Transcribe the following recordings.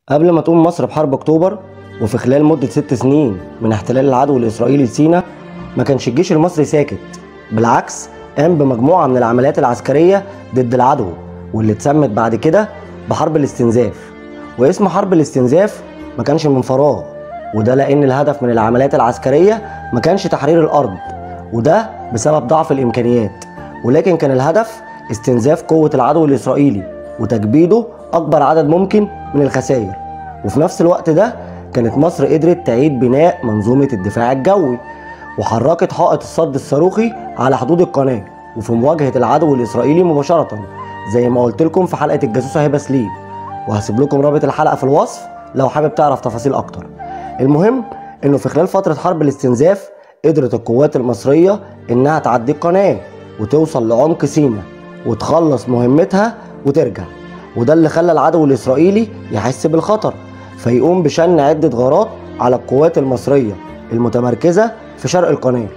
قبل ما تقوم مصر بحرب اكتوبر وفي خلال مدة 6 سنين من احتلال العدو الاسرائيلي لسيناء، ما كانش الجيش المصري ساكت. بالعكس، قام بمجموعة من العمليات العسكرية ضد العدو، واللي اتسمت بعد كده بحرب الاستنزاف. واسم حرب الاستنزاف ما كانش من فراغ، وده لأن الهدف من العمليات العسكرية ما كانش تحرير الأرض، وده بسبب ضعف الإمكانيات، ولكن كان الهدف استنزاف قوة العدو الإسرائيلي وتكبيده أكبر عدد ممكن من الخسائر. وفي نفس الوقت ده كانت مصر قدرت تعيد بناء منظومة الدفاع الجوي، وحركت حائط الصد الصاروخي على حدود القناة وفي مواجهة العدو الإسرائيلي مباشرة، زي ما قلت لكم في حلقة الجاسوسة هبة سليم، وهسيب لكم رابط الحلقة في الوصف لو حابب تعرف تفاصيل أكتر. المهم إنه في خلال فترة حرب الاستنزاف قدرت القوات المصرية إنها تعدي القناة وتوصل لعمق سيناء وتخلص مهمتها وترجع، وده اللي خلى العدو الإسرائيلي يحس بالخطر، فيقوم بشن عدة غارات على القوات المصرية المتمركزة في شرق القناة.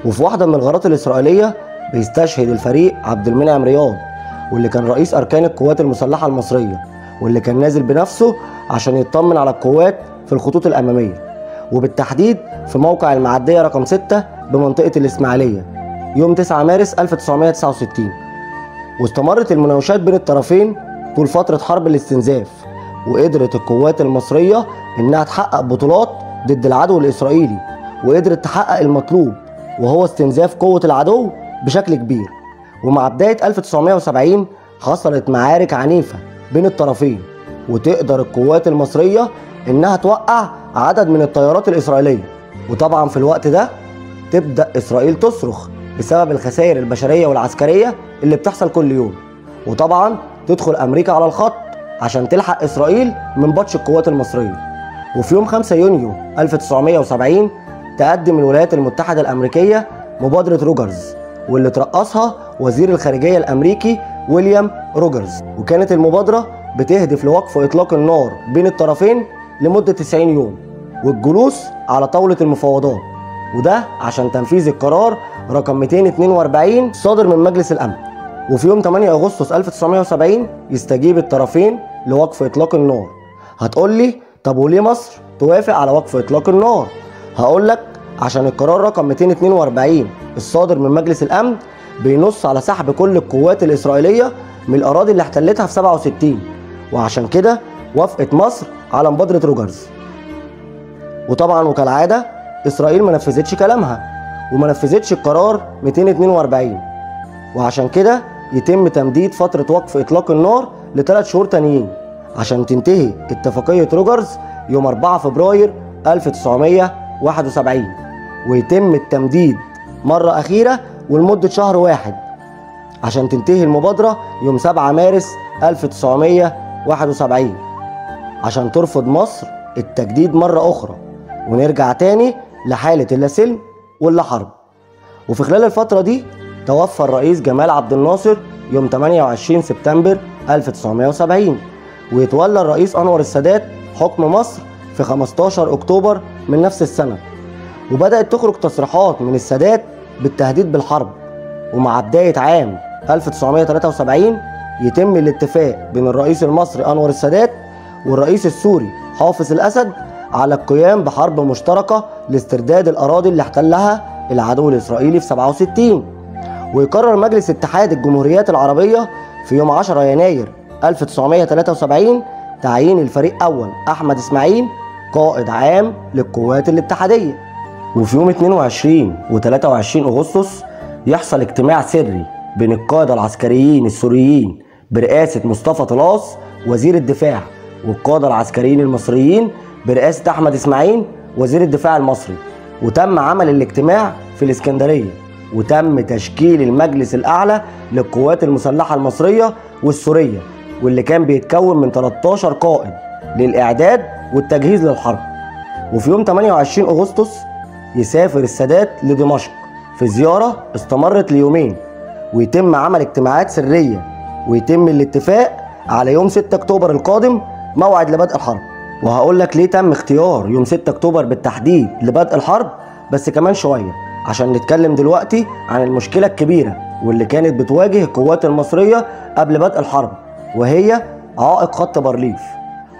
وفي واحدة من الغارات الإسرائيلية بيستشهد الفريق عبد المنعم رياض، واللي كان رئيس أركان القوات المسلحة المصرية، واللي كان نازل بنفسه عشان يطمن على القوات في الخطوط الأمامية، وبالتحديد في موقع المعدية رقم 6 بمنطقة الإسماعيلية يوم 9 مارس 1969. واستمرت المناوشات بين الطرفين طول فترة حرب الاستنزاف، وقدرت القوات المصرية إنها تحقق بطولات ضد العدو الإسرائيلي، وقدرت تحقق المطلوب وهو استنزاف قوة العدو بشكل كبير. ومع بداية 1970 حصلت معارك عنيفة بين الطرفين، وتقدر القوات المصرية إنها توقع عدد من الطيارات الإسرائيلية. وطبعا في الوقت ده تبدأ إسرائيل تصرخ بسبب الخسائر البشرية والعسكرية اللي بتحصل كل يوم، وطبعا تدخل أمريكا على الخط عشان تلحق إسرائيل من بطش القوات المصرية. وفي يوم 5 يونيو 1970 تقدم الولايات المتحدة الأمريكية مبادرة روجرز، واللي ترأسها وزير الخارجية الأمريكي ويليام روجرز. وكانت المبادرة بتهدف لوقف إطلاق النار بين الطرفين لمدة 90 يوم والجلوس على طاولة المفاوضات، وده عشان تنفيذ القرار رقم 242 صادر من مجلس الأمن. وفي يوم 8 أغسطس 1970 يستجيب الطرفين لوقف إطلاق النار. هتقولي طب وليه مصر توافق على وقف إطلاق النار؟ هقولك عشان القرار رقم 242 الصادر من مجلس الأمن بينص على سحب كل القوات الإسرائيلية من الأراضي اللي احتلتها في 67، وعشان كده وافقت مصر على مبادرة روجرز. وطبعا وكالعادة إسرائيل ما نفذتش كلامها وما نفذتش القرار 242، وعشان كده يتم تمديد فترة وقف إطلاق النار ل3 شهور تانيين عشان تنتهي اتفاقية روجرز يوم 4 فبراير 1971، ويتم التمديد مرة أخيرة ولمدة شهر واحد عشان تنتهي المبادرة يوم 7 مارس 1971 عشان ترفض مصر التجديد مرة أخرى ونرجع تاني لحالة اللا سلم واللا حرب. وفي خلال الفترة دي توفى الرئيس جمال عبد الناصر يوم 28 سبتمبر 1970، ويتولى الرئيس أنور السادات حكم مصر في 15 أكتوبر من نفس السنة. وبدأت تخرج تصريحات من السادات بالتهديد بالحرب. ومع بداية عام 1973 يتم الاتفاق بين الرئيس المصري أنور السادات والرئيس السوري حافظ الأسد على القيام بحرب مشتركة لاسترداد الأراضي اللي احتلها العدو الإسرائيلي في 67. ويقرر مجلس اتحاد الجمهوريات العربية في يوم 10 يناير 1973 تعيين الفريق أول أحمد إسماعيل قائد عام للقوات الاتحادية. وفي يوم 22 و23 أغسطس يحصل اجتماع سري بين القادة العسكريين السوريين برئاسة مصطفى طلاس وزير الدفاع، والقادة العسكريين المصريين برئاسة أحمد إسماعيل وزير الدفاع المصري. وتم عمل الاجتماع في الإسكندرية، وتم تشكيل المجلس الأعلى للقوات المسلحة المصرية والسورية، واللي كان بيتكون من 13 قائد للإعداد والتجهيز للحرب. وفي يوم 28 أغسطس يسافر السادات لدمشق في زيارة استمرت ليومين، ويتم عمل اجتماعات سرية، ويتم الاتفاق على يوم 6 أكتوبر القادم موعد لبدء الحرب. وهقول لك ليه تم اختيار يوم 6 أكتوبر بالتحديد لبدء الحرب بس كمان شوية، عشان نتكلم دلوقتي عن المشكلة الكبيرة واللي كانت بتواجه القوات المصرية قبل بدء الحرب، وهي عائق خط بارليف.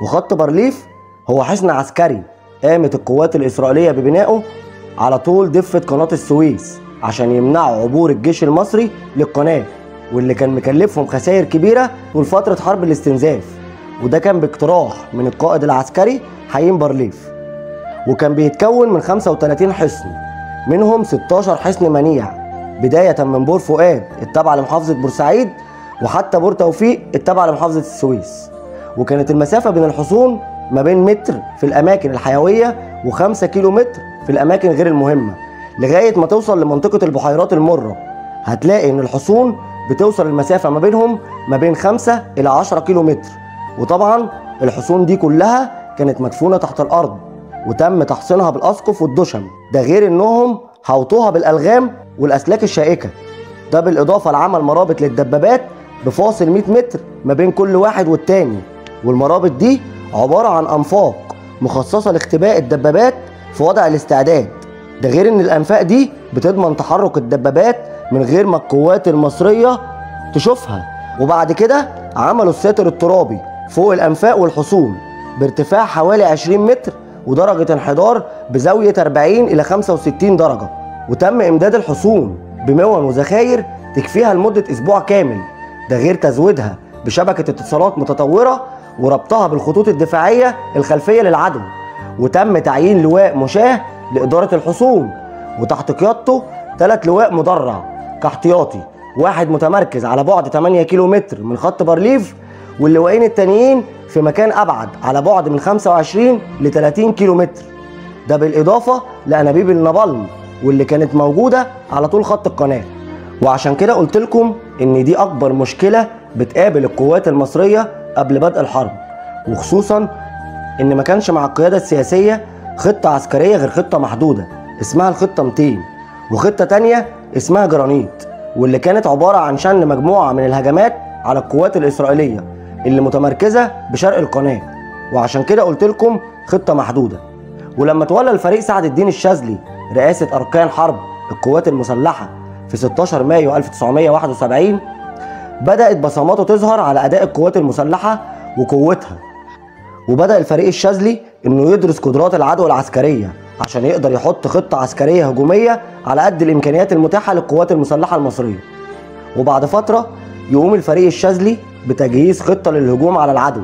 وخط بارليف هو حصن عسكري قامت القوات الإسرائيلية ببنائه على طول ضفة قناة السويس عشان يمنعوا عبور الجيش المصري للقناة، واللي كان مكلفهم خسائر كبيرة طول فترة حرب الاستنزاف. وده كان باقتراح من القائد العسكري حيين بارليف، وكان بيتكون من 35 حصن، منهم 16 حصن منيع بداية من بور فؤاد التابعة لمحافظة بورسعيد وحتى بور توفيق التابعة لمحافظة السويس. وكانت المسافة بين الحصون ما بين متر في الأماكن الحيوية و5 كيلو متر في الأماكن غير المهمة، لغاية ما توصل لمنطقة البحيرات المرة. هتلاقي إن الحصون بتوصل المسافة ما بينهم ما بين 5 إلى 10 كيلو متر. وطبعا الحصون دي كلها كانت مدفونة تحت الأرض وتم تحصينها بالأسقف والدشم، ده غير إنهم حوطوها بالألغام والأسلاك الشائكة، ده بالإضافة لعمل مرابط للدبابات بفاصل 100 متر ما بين كل واحد والتاني. والمرابط دي عبارة عن أنفاق مخصصة لاختباء الدبابات في وضع الاستعداد، ده غير إن الأنفاق دي بتضمن تحرك الدبابات من غير ما القوات المصرية تشوفها. وبعد كده عملوا الساتر الترابي فوق الأنفاق والحصون بارتفاع حوالي 20 متر ودرجة انحدار بزاوية 40 إلى 65 درجة. وتم إمداد الحصون بمون وذخاير تكفيها لمدة أسبوع كامل، ده غير تزويدها بشبكة اتصالات متطورة وربطها بالخطوط الدفاعية الخلفية للعدو. وتم تعيين لواء مشاة لإدارة الحصون، وتحت قيادته 3 لواء مدرع كاحتياطي، واحد متمركز على بعد 8 كيلو متر من خط بارليف، واللواءين التانيين في مكان أبعد على بعد من 25 ل 30 كيلو متر، ده بالإضافة لأنابيب النابالم واللي كانت موجودة على طول خط القناة. وعشان كده قلت لكم إن دي أكبر مشكلة بتقابل القوات المصرية قبل بدء الحرب، وخصوصا إن ما كانش مع القيادة السياسية خطة عسكرية غير خطة محدودة اسمها الخطة 200، وخطة تانية اسمها جرانيت، واللي كانت عبارة عن شن مجموعة من الهجمات على القوات الإسرائيلية اللي متمركزة بشرق القناة. وعشان كده قلت لكم خطة محدودة. ولما تولى الفريق سعد الدين الشاذلي رئاسة أركان حرب القوات المسلحة في 16 مايو 1971 بدأت بصماته تظهر على أداء القوات المسلحة وقوتها، وبدأ الفريق الشاذلي إنه يدرس قدرات العدو العسكرية عشان يقدر يحط خطة عسكرية هجومية على قد الإمكانيات المتاحة للقوات المسلحة المصرية. وبعد فترة يقوم الفريق الشاذلي بتجهيز خطة للهجوم على العدو،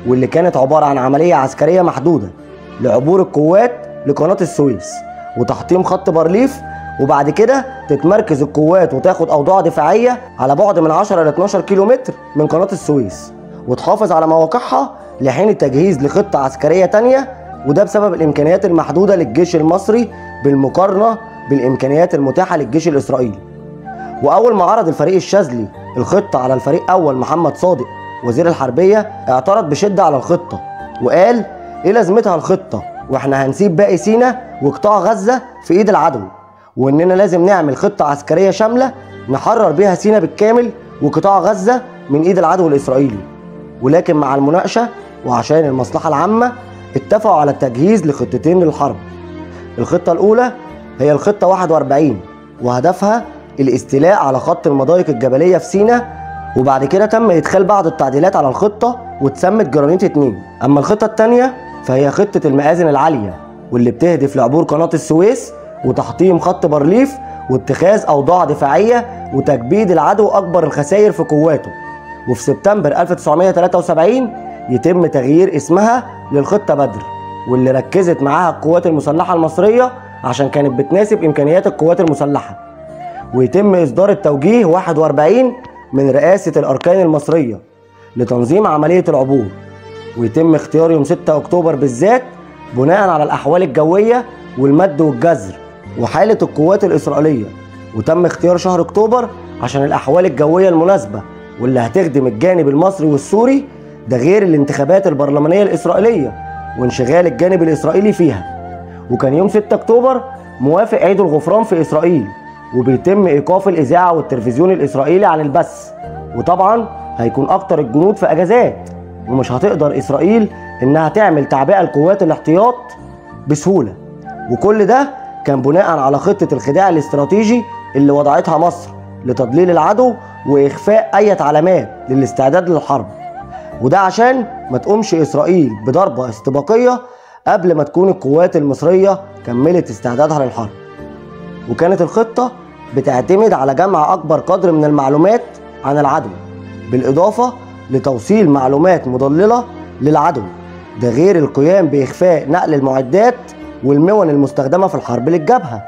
واللي كانت عبارة عن عملية عسكرية محدودة لعبور القوات لقناة السويس وتحطيم خط بارليف، وبعد كده تتمركز القوات وتاخد أوضاع دفاعية على بعد من 10 ل 12 كيلو متر من قناة السويس وتحافظ على مواقعها لحين التجهيز لخطة عسكرية تانية، وده بسبب الإمكانيات المحدودة للجيش المصري بالمقارنة بالإمكانيات المتاحة للجيش الإسرائيلي. وأول ما عرض الفريق الشاذلي الخطة على الفريق أول محمد صادق وزير الحربية اعترض بشدة على الخطة وقال إيه لازمتها الخطة وإحنا هنسيب باقي سيناء وقطاع غزة في إيد العدو، وإننا لازم نعمل خطة عسكرية شاملة نحرر بيها سيناء بالكامل وقطاع غزة من إيد العدو الإسرائيلي. ولكن مع المناقشة وعشان المصلحة العامة اتفقوا على التجهيز لخطتين للحرب. الخطة الأولى هي الخطة 41 وهدفها الاستيلاء على خط المضايق الجبلية في سيناء، وبعد كده تم إدخال بعض التعديلات على الخطة واتسمت جرانيت 2. أما الخطة الثانية فهي خطة المآذن العالية واللي بتهدف لعبور قناة السويس وتحطيم خط بارليف واتخاذ أوضاع دفاعية وتكبيد العدو أكبر الخسائر في قواته. وفي سبتمبر 1973 يتم تغيير اسمها للخطة بدر، واللي ركزت معاها القوات المسلحة المصرية عشان كانت بتناسب إمكانيات القوات المسلحة. ويتم إصدار التوجيه 41 من رئاسة الأركان المصرية لتنظيم عملية العبور، ويتم اختيار يوم 6 أكتوبر بالذات بناء على الأحوال الجوية والمد والجزر وحالة القوات الإسرائيلية. وتم اختيار شهر أكتوبر عشان الأحوال الجوية المناسبة واللي هتخدم الجانب المصري والسوري، ده غير الانتخابات البرلمانية الإسرائيلية وانشغال الجانب الإسرائيلي فيها. وكان يوم 6 أكتوبر موافق عيد الغفران في إسرائيل، وبيتم إيقاف الإذاعة والتلفزيون الإسرائيلي عن البث، وطبعا هيكون أكتر الجنود في أجازات ومش هتقدر إسرائيل إنها تعمل تعبئة لقوات الاحتياط بسهولة. وكل ده كان بناء على خطة الخداع الاستراتيجي اللي وضعتها مصر لتضليل العدو وإخفاء أي علامات للاستعداد للحرب، وده عشان ما تقومش إسرائيل بضربة استباقية قبل ما تكون القوات المصرية كملت استعدادها للحرب. وكانت الخطة بتعتمد على جمع أكبر قدر من المعلومات عن العدو، بالإضافة لتوصيل معلومات مضللة للعدو، ده غير القيام بإخفاء نقل المعدات والمون المستخدمة في الحرب للجبهة.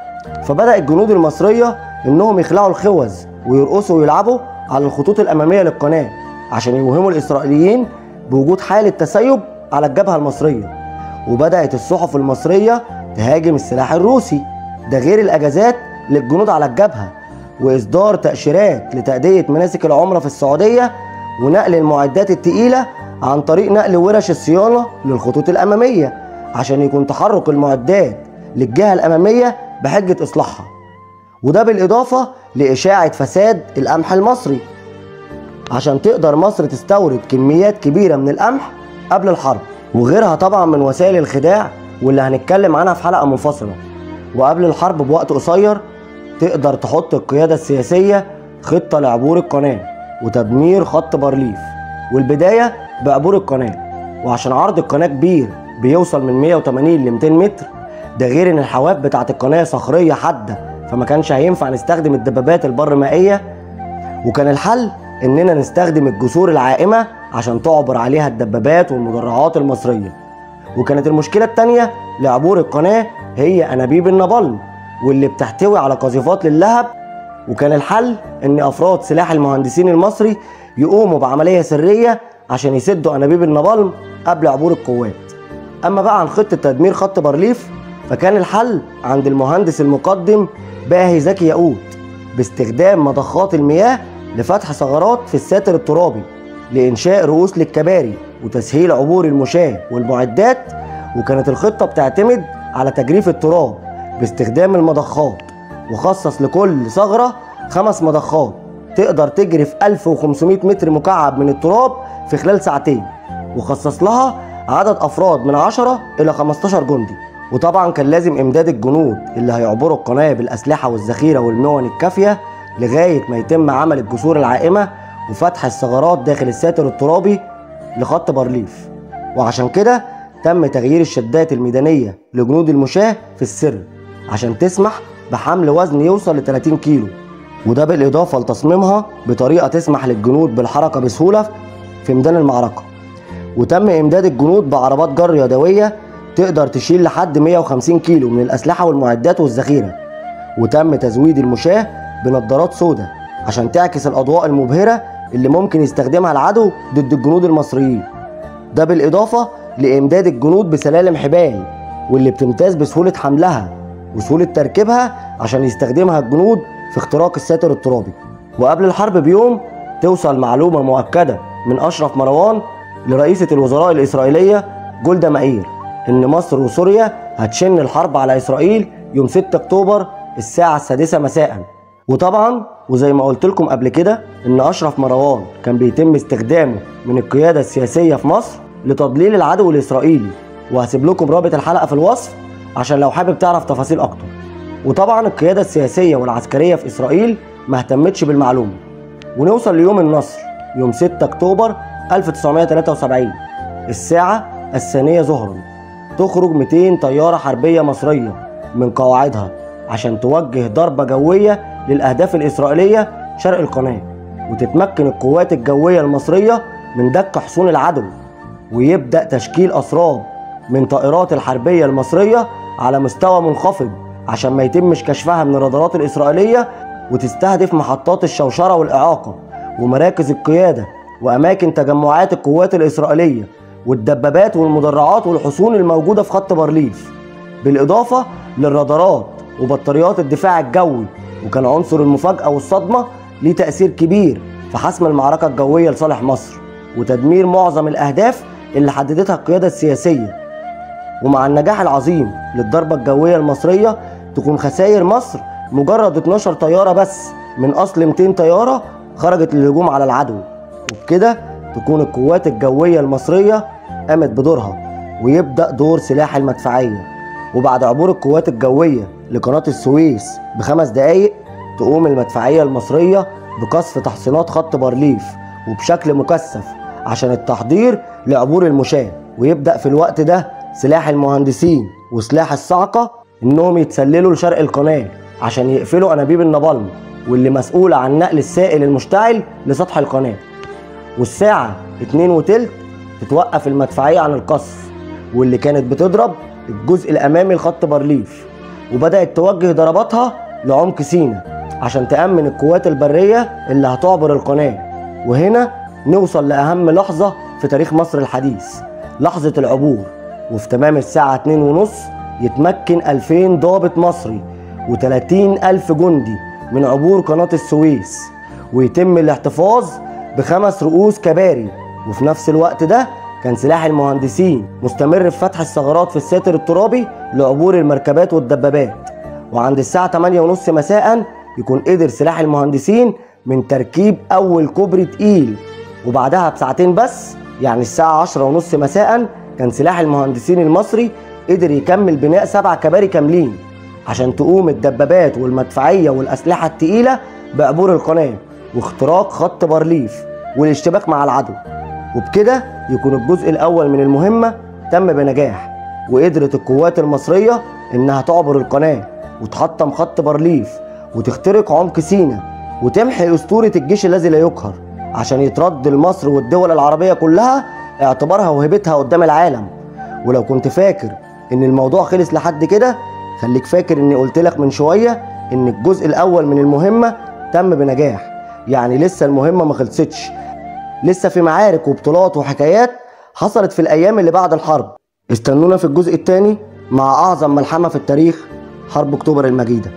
فبدأ الجنود المصرية إنهم يخلعوا الخوذ ويرقصوا ويلعبوا على الخطوط الأمامية للقناة عشان يوهموا الإسرائيليين بوجود حالة تسيب على الجبهة المصرية. وبدأت الصحف المصرية تهاجم السلاح الروسي، ده غير الأجازات للجنود على الجبهة وإصدار تأشيرات لتأدية مناسك العمرة في السعودية ونقل المعدات التقيلة عن طريق نقل ورش الصيانة للخطوط الأمامية عشان يكون تحرك المعدات للجهة الأمامية بحجة إصلاحها. وده بالإضافة لإشاعة فساد القمح المصري عشان تقدر مصر تستورد كميات كبيرة من القمح قبل الحرب، وغيرها طبعا من وسائل الخداع واللي هنتكلم عنها في حلقة منفصلة. وقبل الحرب بوقت قصير تقدر تحط القيادة السياسية خطة لعبور القناة وتدمير خط بارليف، والبداية بعبور القناة. وعشان عرض القناة كبير بيوصل من 180 ل 200 متر، ده غير ان الحواف بتاعت القناة صخرية حادة، فما كانش هينفع نستخدم الدبابات البرمائية. وكان الحل اننا نستخدم الجسور العائمة عشان تعبر عليها الدبابات والمدرعات المصرية. وكانت المشكلة التانية لعبور القناة هي أنابيب النابلم واللي بتحتوي على قذيفات للهب. وكان الحل ان افراد سلاح المهندسين المصري يقوموا بعملية سرية عشان يسدوا أنابيب النابلم قبل عبور القوات. اما بقى عن خطة تدمير خط بارليف، فكان الحل عند المهندس المقدم باهي زكي ياقوت باستخدام مضخات المياه لفتح ثغرات في الساتر الترابي لإنشاء رؤوس للكباري وتسهيل عبور المشاة والمعدات. وكانت الخطة بتعتمد على تجريف التراب باستخدام المضخات، وخصص لكل ثغرة 5 مضخات تقدر تجرف 1500 متر مكعب من التراب في خلال ساعتين، وخصص لها عدد أفراد من 10 إلى 15 جندي. وطبعا كان لازم إمداد الجنود اللي هيعبروا القناة بالأسلحة والذخيرة والمون الكافية لغاية ما يتم عمل الجسور العائمة وفتح الثغرات داخل الساتر الترابي لخط بارليف. وعشان كده تم تغيير الشدات الميدانية لجنود المشاة في السر عشان تسمح بحمل وزن يوصل ل 30 كيلو، وده بالإضافة لتصميمها بطريقة تسمح للجنود بالحركة بسهولة في ميدان المعركة. وتم إمداد الجنود بعربات جر يدوية تقدر تشيل لحد 150 كيلو من الأسلحة والمعدات والذخيرة. وتم تزويد المشاة بنظارات سوداء عشان تعكس الأضواء المبهرة اللي ممكن يستخدمها العدو ضد الجنود المصريين. ده بالإضافة لإمداد الجنود بسلالم حبال واللي بتمتاز بسهولة حملها وسهولة تركيبها عشان يستخدمها الجنود في اختراق الساتر الترابي. وقبل الحرب بيوم توصل معلومة مؤكدة من أشرف مروان لرئيسة الوزراء الإسرائيلية جولدا مائير إن مصر وسوريا هتشن الحرب على إسرائيل يوم 6 أكتوبر الساعة 6 مساء. وطبعا وزي ما قلت لكم قبل كده ان اشرف مروان كان بيتم استخدامه من القيادة السياسية في مصر لتضليل العدو الاسرائيلي، وهسيب لكم رابط الحلقة في الوصف عشان لو حابب تعرف تفاصيل اكتر. وطبعا القيادة السياسية والعسكرية في اسرائيل ما اهتمتش بالمعلومة. ونوصل ليوم النصر يوم 6 اكتوبر 1973 الساعة 2 ظهرا، تخرج 200 طيارة حربية مصرية من قواعدها عشان توجه ضربة جوية للأهداف الإسرائيلية شرق القناة، وتتمكن القوات الجوية المصرية من دك حصون العدو، ويبدأ تشكيل أسراب من طائرات الحربية المصرية على مستوى منخفض عشان ما يتمش كشفها من الرادارات الإسرائيلية، وتستهدف محطات الشوشرة والإعاقة ومراكز القيادة وأماكن تجمعات القوات الإسرائيلية والدبابات والمدرعات والحصون الموجودة في خط بارليف، بالإضافة للرادارات وبطاريات الدفاع الجوي. وكان عنصر المفاجأة والصدمة ليه تأثير كبير في حسم المعركة الجوية لصالح مصر وتدمير معظم الأهداف اللي حددتها القيادة السياسية. ومع النجاح العظيم للضربة الجوية المصرية تكون خسائر مصر مجرد 12 طيارة بس من أصل 200 طيارة خرجت للهجوم على العدو. وبكده تكون القوات الجوية المصرية قامت بدورها ويبدأ دور سلاح المدفعية. وبعد عبور القوات الجوية لقناة السويس ب5 دقايق تقوم المدفعية المصرية بقصف تحصينات خط بارليف وبشكل مكثف عشان التحضير لعبور المشاة. ويبدأ في الوقت ده سلاح المهندسين وسلاح الصاعقة انهم يتسللوا لشرق القناة عشان يقفلوا انابيب النابالم واللي مسؤولة عن نقل السائل المشتعل لسطح القناة. والساعة 2:15 تتوقف المدفعية عن القصف واللي كانت بتضرب الجزء الامامي لخط بارليف، وبدأت توجه ضرباتها لعمق سيناء عشان تأمن القوات البرية اللي هتعبر القناة. وهنا نوصل لأهم لحظة في تاريخ مصر الحديث، لحظة العبور. وفي تمام الساعة 2:30 يتمكن 2000 ضابط مصري و30,000 جندي من عبور قناة السويس، ويتم الاحتفاظ ب5 رؤوس كباري. وفي نفس الوقت ده كان سلاح المهندسين مستمر في فتح الثغرات في الساتر الترابي لعبور المركبات والدبابات. وعند الساعة 8:30 مساء يكون قدر سلاح المهندسين من تركيب أول كوبري تقيل. وبعدها بساعتين بس، يعني الساعة 10:30 مساء، كان سلاح المهندسين المصري قدر يكمل بناء 7 كباري كاملين عشان تقوم الدبابات والمدفعية والأسلحة التقيلة بعبور القناة واختراق خط بارليف والاشتباك مع العدو. وبكده يكون الجزء الأول من المهمة تم بنجاح، وقدرت القوات المصرية إنها تعبر القناة وتحطم خط بارليف وتخترق عمق سيناء وتمحي أسطورة الجيش الذي لا يقهر عشان يترد لمصر والدول العربية كلها اعتبارها وهبتها قدام العالم. ولو كنت فاكر إن الموضوع خلص لحد كده، خليك فاكر إني قلت لك من شوية إن الجزء الأول من المهمة تم بنجاح، يعني لسه المهمة ما خلصتش، لسه في معارك وبطولات وحكايات حصلت في الأيام اللي بعد الحرب. استنونا في الجزء الثاني مع أعظم ملحمة في التاريخ، حرب أكتوبر المجيدة.